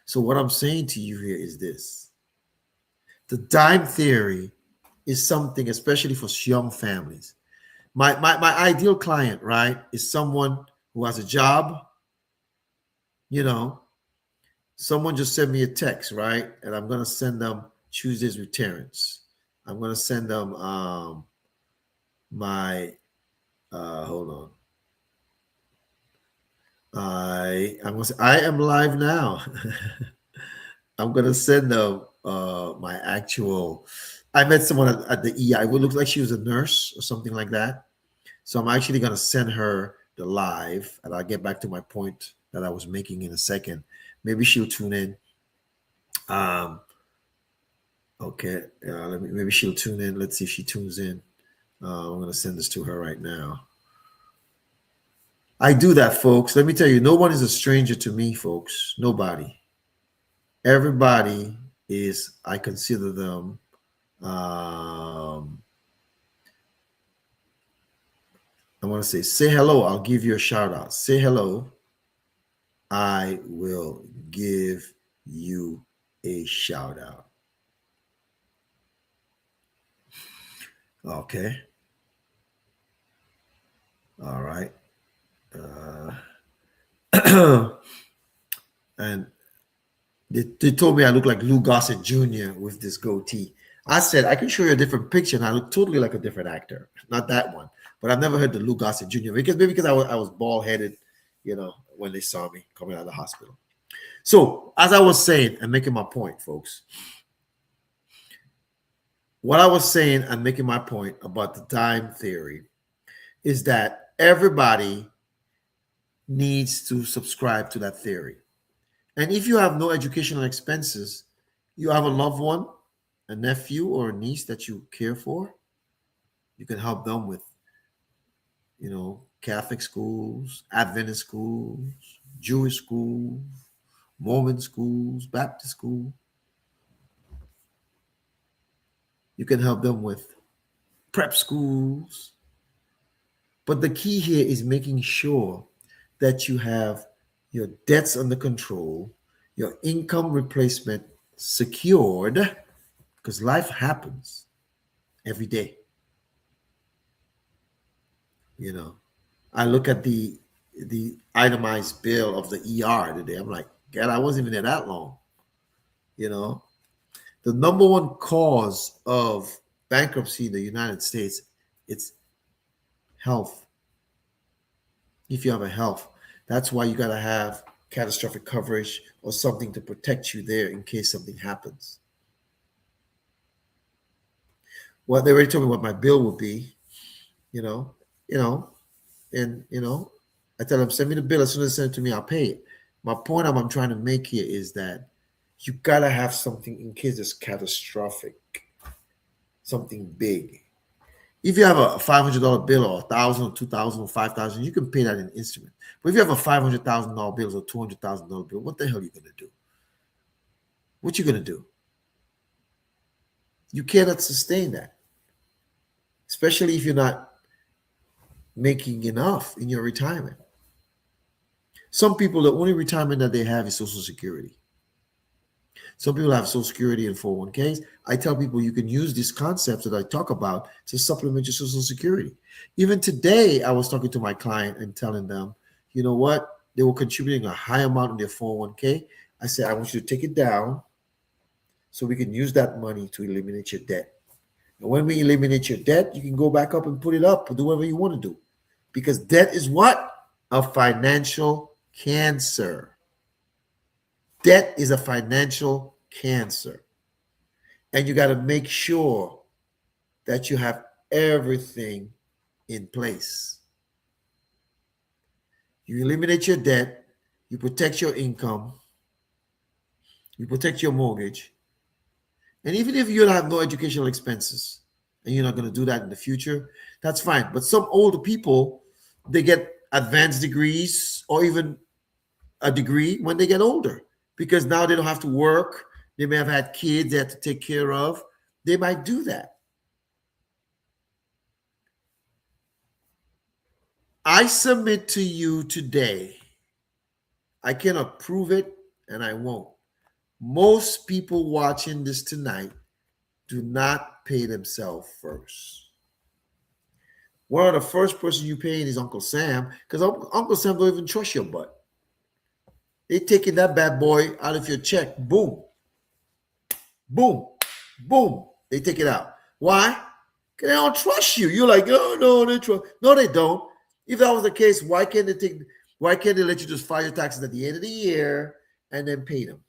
So what I'm saying to you here is this. The dime theory is something, especially for young families. My ideal client, right, is someone who has a job. Someone just sent me a text, right? And I'm going to send them Tuesdays with Terrence. I'm going to send them my, hold on. I'm going to say, I am live now. I'm going to send them my actual, I met someone at the EI. It looks like she was a nurse or something like that. So I'm actually going to send her the live, and I'll get back to my point that I was making in a second. Maybe she'll tune in. Okay, maybe she'll tune in. Let's see if she tunes in. I'm going to send this to her right now. I do that, folks. Let me tell you, no one is a stranger to me, folks. Nobody. Everybody I consider them. I want to say hello. I'll give you a shout out. Say hello. I will give you a shout out. Okay. All right. And They told me I look like Lou Gossett Jr. with this goatee. I said, I can show you a different picture and I look totally like a different actor. Not that one. But I've never heard the Lou Gossett Jr. because maybe because I was bald headed, when they saw me coming out of the hospital. So, as I was saying and making my point, folks, what I was saying and making my point about the time theory is that everybody needs to subscribe to that theory. And if you have no educational expenses, you have a loved one, a nephew or a niece that you care for, you can help them with, Catholic schools, Adventist schools, Jewish schools, Mormon schools, Baptist schools. You can help them with prep schools. But the key here is making sure that you have your debts under control, your income replacement secured, because life happens every day. I look at the itemized bill of the ER today. I'm like, God, I wasn't even there that long. The number one cause of bankruptcy in the United States, it's health. If you have a health, that's why you got to have catastrophic coverage or something to protect you there in case something happens. Well, they already told me what my bill would be, you know, you know, and I tell them send me the bill as soon as they send it to me, I'll pay it. My point I'm trying to make here is that you gotta have something in case it's catastrophic, something big. If you have a $500 bill or $1,000 or $2,000 or $5,000, you can pay that in instrument. But if you have a $500,000 bill or $200,000 bill, what the hell are you gonna do? What you gonna do? You cannot sustain that, especially if you're not making enough in your retirement. Some people, the only retirement that they have is Social Security. Some people have Social Security and 401ks. I tell people you can use these concepts that I talk about to supplement your Social Security. Even today, I was talking to my client and telling them, you know what? They were contributing a high amount in their 401k. I said, I want you to take it down so we can use that money to eliminate your debt. And when we eliminate your debt, you can go back up and put it up or do whatever you want to do. Because debt is what? A financial cancer. Debt is a financial cancer. And you got to make sure that you have everything in place. You eliminate your debt, you protect your income, you protect your mortgage. And even if you don't have no educational expenses and you're not going to do that in the future, that's fine. But some older people, they get advanced degrees or even a degree when they get older because now they don't have to work. They may have had kids they have to take care of. They might do that. I submit to you today, I cannot prove it and I won't. Most people watching this tonight do not pay themselves first. One of the first person you paying is Uncle Sam because Uncle Sam don't even trust your butt. They taking that bad boy out of your check. Boom. Boom. Boom. They take it out. Why? Because they don't trust you. You're like, oh no, they trust. No, they don't. If that was the case, why can't they let you just file your taxes at the end of the year and then pay them?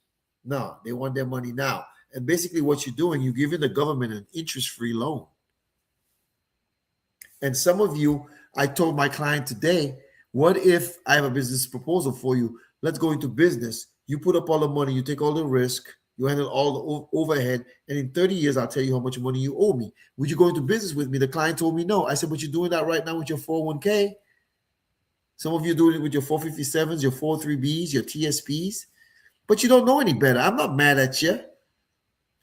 No, they want their money now. And basically what you're doing, you're giving the government an interest-free loan. And some of you, I told my client today, what if I have a business proposal for you? Let's go into business. You put up all the money, you take all the risk, you handle all the overhead, and in 30 years, I'll tell you how much money you owe me. Would you go into business with me? The client told me no. I said, but you're doing that right now with your 401k. Some of you doing it with your 457s, your 403bs, your TSPs, but you don't know any better. I'm not mad at you.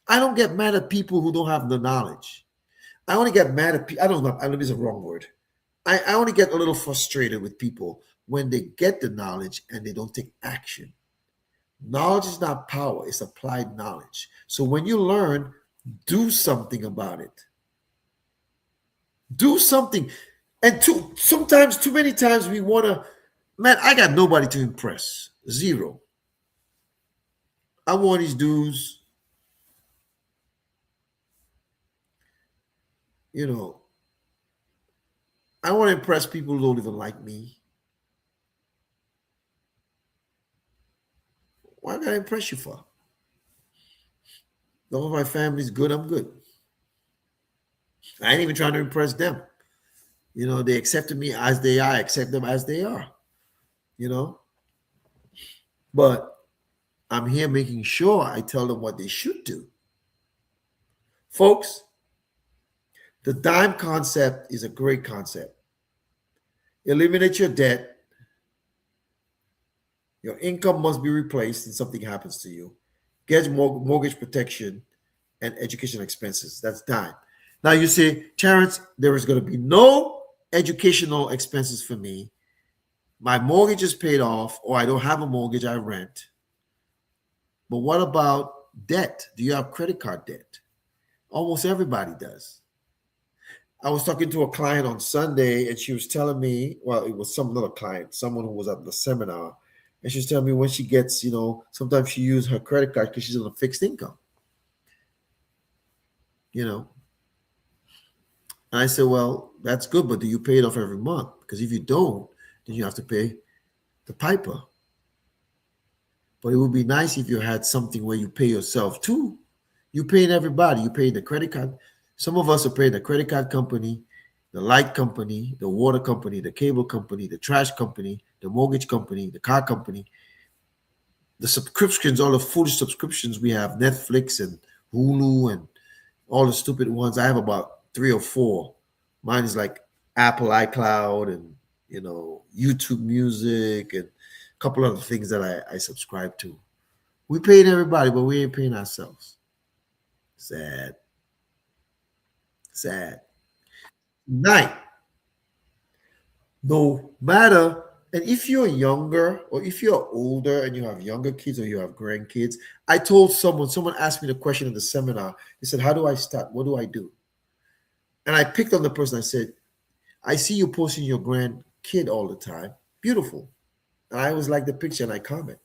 I don't get mad at people who don't have the knowledge. I only get mad at people. I don't know. It's a wrong word. I only get a little frustrated with people when they get the knowledge and they don't take action. Knowledge is not power. It's applied knowledge. So when you learn, do something about it. Do something. And sometimes, too many times we want to, man, I got nobody to impress. Zero. I want these dudes, you know, I want to impress people who don't even like me. Why gotta impress you for? Long as my family's good, I'm good. I ain't even trying to impress them. They accepted me as they are, I accept them as they are, you know. But I'm here making sure I tell them what they should do. Folks, the dime concept is a great concept. Eliminate your debt. Your income must be replaced and something happens to you. Get mortgage protection and education expenses. That's dime. Now you say, Terrence, there is going to be no educational expenses for me. My mortgage is paid off, or I don't have a mortgage, I rent. But what about debt? Do you have credit card debt? Almost everybody does. I was talking to a client on Sunday, and she was telling me, well, it was some other client, someone who was at the seminar, and she was telling me when she gets, sometimes she uses her credit card because she's on a fixed income, you know. And I said, well, that's good, but do you pay it off every month? Because if you don't, then you have to pay the piper. But it would be nice if you had something where you pay yourself too. You paying everybody. You paying the credit card. Some of us are paying the credit card company, the light company, the water company, the cable company, the trash company, the mortgage company, the car company, the subscriptions, all the foolish subscriptions we have, Netflix and Hulu and all the stupid ones. I have about 3 or 4. Mine is like Apple iCloud and YouTube Music and a couple other things that I subscribe to. We paying everybody, but we ain't paying ourselves. Sad. Sad. Night. No matter, and if you're younger or if you're older and you have younger kids or you have grandkids, I told someone asked me the question at the seminar. He said, how do I start? What do I do? And I picked on the person. I said, I see you posting your grandkid all the time. Beautiful. And I always like the picture and I comment.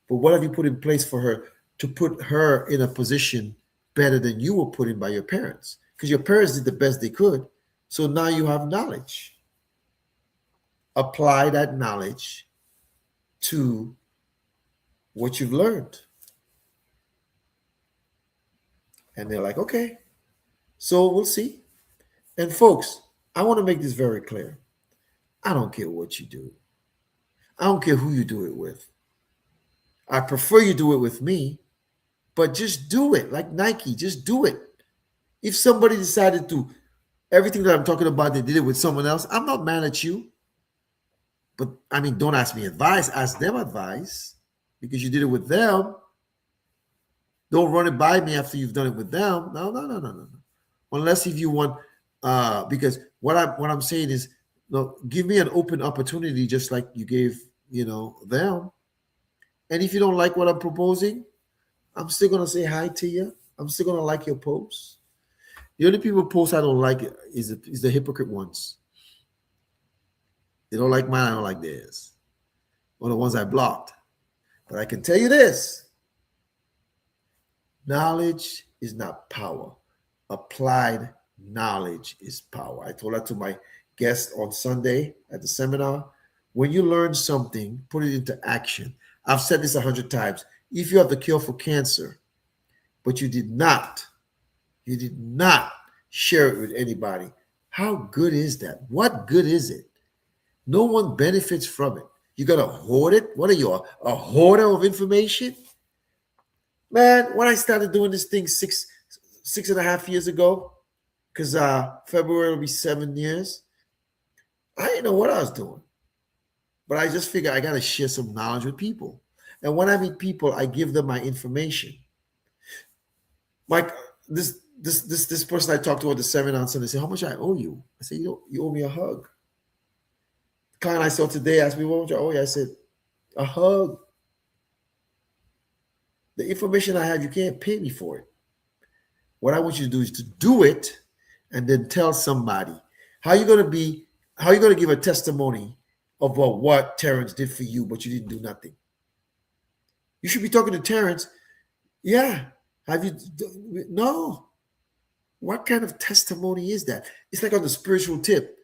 But what have you put in place for her to put her in a position better than you were put in by your parents? Because your parents did the best they could. So now you have knowledge. Apply that knowledge to what you've learned. And they're like, okay, so we'll see. And folks, I want to make this very clear. I don't care what you do. I don't care who you do it with. I prefer you do it with me, but just do it like Nike. Just do it. If somebody decided to, everything that I'm talking about, they did it with someone else, I'm not mad at you. But I mean, don't ask me advice, ask them advice because you did it with them. Don't run it by me after you've done it with them. No. Unless if you want, because what I'm saying is, no, give me an open opportunity, just like you gave, them. And if you don't like what I'm proposing, I'm still gonna say hi to you. I'm still gonna like your posts. The only people post I don't like is the hypocrite ones. They don't like mine, I don't like theirs. Or the ones I blocked. But I can tell you this. Knowledge is not power. Applied knowledge is power. I told that to my guest on Sunday at the seminar. When you learn something, put it into action. I've said this 100 times. If you have the cure for cancer, but you did not share it with anybody, how good is that? What good is it? No one benefits from it. You got to hoard it? What are you, a hoarder of information? Man, when I started doing this thing 6.5 years ago, because February will be 7 years, I didn't know what I was doing. But I just figured I got to share some knowledge with people. And when I meet people, I give them my information. Like this person I talked to at the seminar on Sunday said, how much I owe you? I said, you owe me a hug. The client I saw today asked me, what much I owe you? I said, a hug. The information I have, you can't pay me for it. What I want you to do is to do it and then tell somebody. How are you going to give a testimony about what Terrence did for you, but you didn't do nothing? You should be talking to Terrence. Yeah. Have you? No. What kind of testimony is that? It's like on the spiritual tip.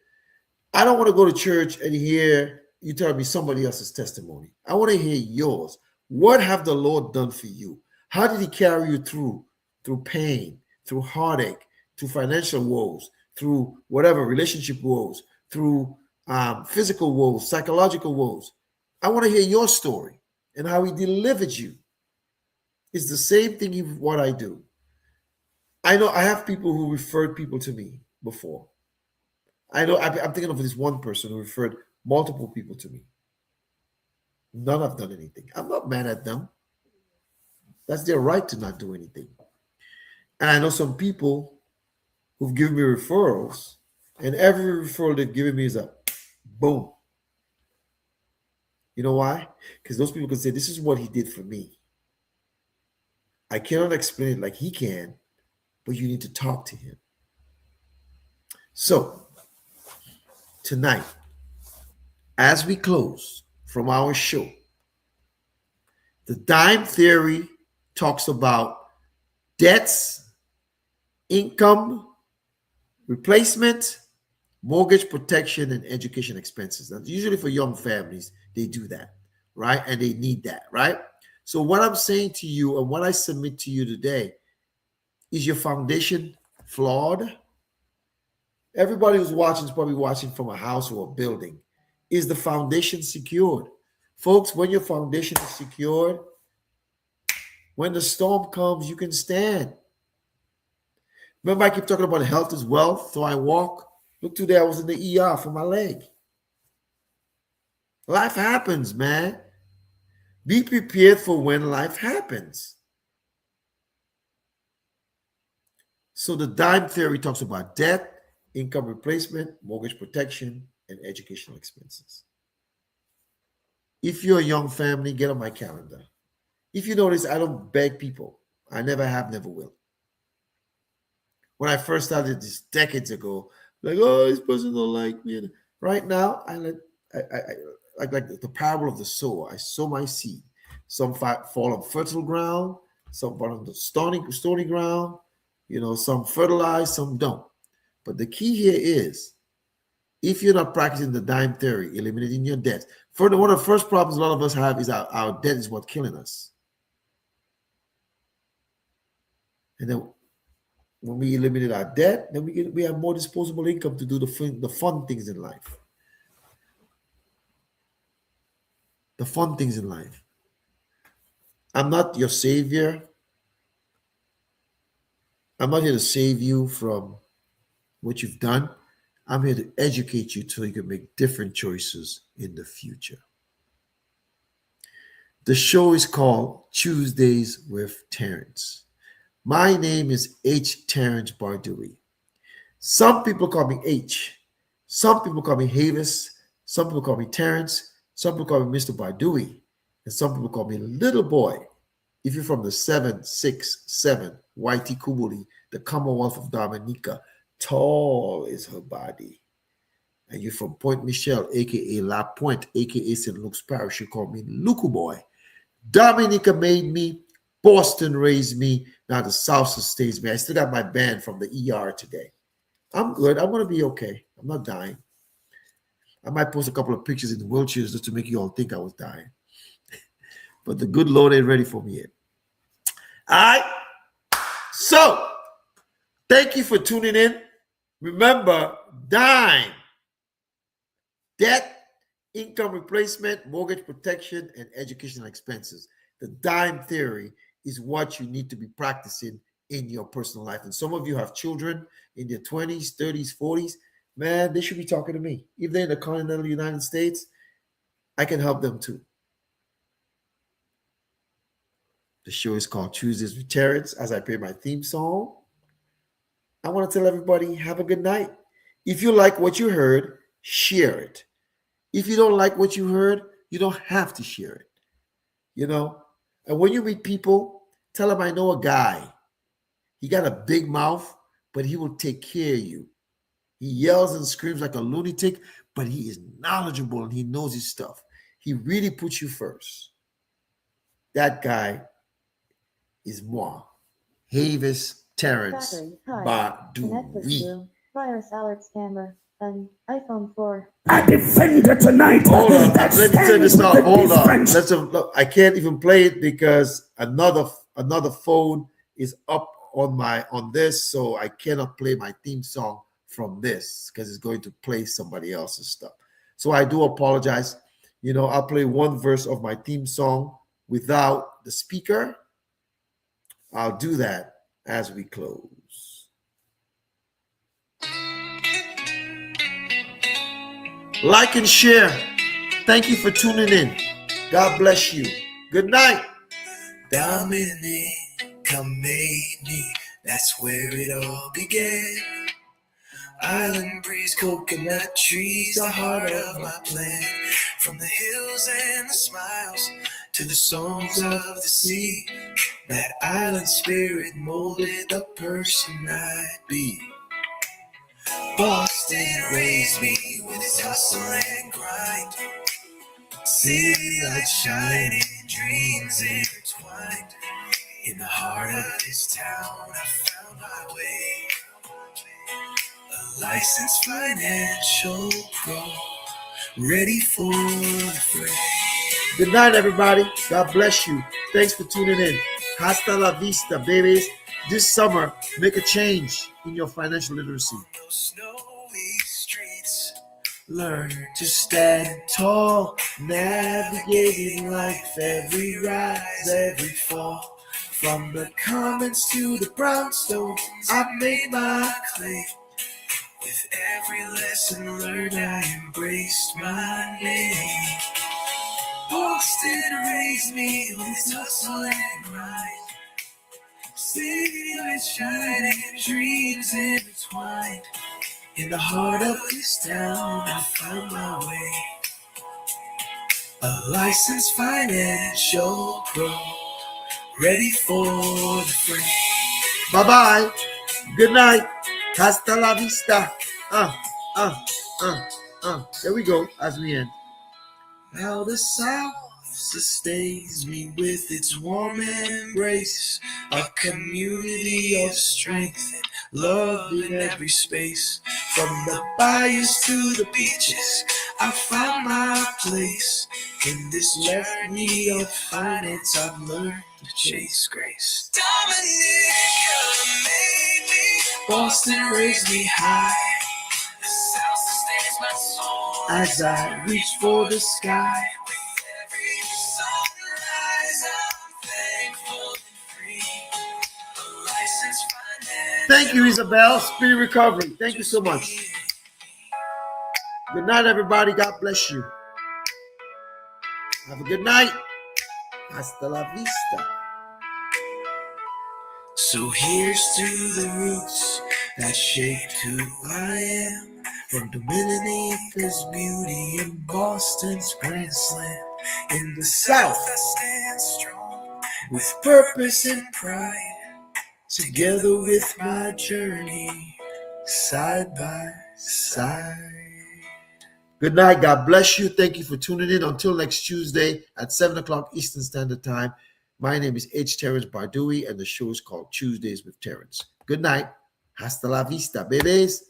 I don't want to go to church and hear you tell me somebody else's testimony. I want to hear yours. What have the Lord done for you? How did He carry you through pain, through heartache, through financial woes, through whatever relationship woes, through physical woes, psychological woes? I want to hear your story and how He delivered you. It's the same thing with what I do. I know I have people who referred people to me before. I know I'm thinking of this one person who referred multiple people to me. None have done anything. I'm not mad at them. That's their right to not do anything. And I know some people who've given me referrals, and every referral they've given me is a boom. You know why? Because those people can say, "This is what he did for me." I cannot explain it like he can, but you need to talk to him. So, tonight, as we close from our show, the dime theory talks about debts, income, replacement, mortgage protection, and education expenses. Now, usually for young families, they do that, right? And they need that, right? So, what I'm saying to you and what I submit to you today is your foundation flawed? Everybody who's watching is probably watching from a house or a building. Is the foundation secured? Folks, when your foundation is secured, when the storm comes, you can stand. Remember, I keep talking about health is wealth, so I walk. Look, today I was in the ER for my leg. Life happens, man. Be prepared for when life happens. So the dime theory talks about debt, income replacement, mortgage protection, and educational expenses. If you're a young family, get on my calendar. If you notice, I don't beg people. I never have, never will. When I first started this decades ago, like, oh, this person don't like me. And right now, like the parable of the sower. I sow my seed. Some fall on fertile ground, some fall on the stony ground. Some fertilize, some don't. But the key here is, if you're not practicing the dime theory, eliminating your debt. One of the first problems a lot of us have is our debt is what's killing us. And then when we eliminate our debt, then we have more disposable income to do the fun things in life. The fun things in life. I'm not your savior. I'm not here to save you from what you've done. I'm here to educate you so you can make different choices in the future. The show is called Tuesdays with Terrence. My name is H. Terrence Bardui. Some people call me H. Some people call me Havis. Some people call me Terrence. Some people call me Mr. Bardui. And some people call me Little Boy. If you're from the 767 Whitey Kubuli, the Commonwealth of Dominica, tall is her body. And you're from Point Michelle, aka La Pointe, aka St. Luke's Parish, you call me Luku Boy. Dominica made me. Boston raised me. Now the South sustains me. I still got my band from the ER today. I'm good. I'm going to be okay. I'm not dying. I might post a couple of pictures in wheelchairs just to make you all think I was dying. But the good Lord ain't ready for me yet. All right. So, thank you for tuning in. Remember, dime, debt, income replacement, mortgage protection, and educational expenses. The dime theory is what you need to be practicing in your personal life. And some of you have children in their 20s, 30s, 40s. Man, they should be talking to me. If they're in the continental United States, I can help them too. The show is called Tuesdays with Terrence. As I play my theme song, I want to tell everybody, have a good night. If you like what you heard, share it. If you don't like what you heard, you don't have to share it. And when you meet people, tell them I know a guy. He got a big mouth, but he will take care of you. He yells and screams like a lunatic, but he is knowledgeable and he knows his stuff. He really puts you first. That guy is moi, Havis Terrence Zachary, hi. Connect with Badoui. you. Virus Alex camera. An iPhone 4. A defender tonight Hold on, that let me turn stands this with off. the Hold on. difference. Look, I can't even play it because another phone is up on this, so I cannot play my theme song from this because it's going to play somebody else's stuff. So I do apologize. I'll play one verse of my theme song without the speaker. I'll do that as we close. Like and share. Thank you for tuning in. God bless you. Good night. Dominica made me, that's where it all began. Island breeze, coconut trees, the heart of my plan. From the hills and the smiles to the songs of the sea, that island spirit molded the person I'd be. Boston raised me with its hustle and grind. City lights shining, dreams intertwined. In the heart of this town, I found my way. A licensed financial pro, ready for the fray. Good night, everybody. God bless you. Thanks for tuning in. Hasta la vista, babies. This summer, make a change in your financial literacy. Those snowy streets, learn to stand tall, navigating life, every rise, every fall. From the commons to the brownstones, I've made my claim. With every lesson learned, I embraced my name. Boston raised me with its hustle and grind. City lights shining, dreams intertwined. In the heart of this town, I found my way. A licensed financial pro, ready for the fray. Bye-bye. Good night. Hasta la vista. Uh, uh, There we go as we end. How the South sustains me with its warm embrace, a community of strength and love in every space. From the bayous to the beaches, I found my place. In this journey of finance, I've learned to chase grace. Dominica made me, Boston raised me high. The South sustains my soul as I reach for the sky. With every sunrise, I'm thankful and free. A licensed Thank you, financial Isabel. Spirit Recovery. Thank you so much. just Good night, everybody. God bless you. Have a good night. Hasta la vista. So here's to the roots that shaped who I am. From Dominica's beauty and Boston's Grand Slam. In the South, I stand strong with purpose and pride. Together with my journey, side by side. Good night. God bless you. Thank you for tuning in. Until next Tuesday at 7 o'clock Eastern Standard Time. My name is H. Terrence Badoui, and the show is called Tuesdays with Terrence. Good night. Hasta la vista, babies.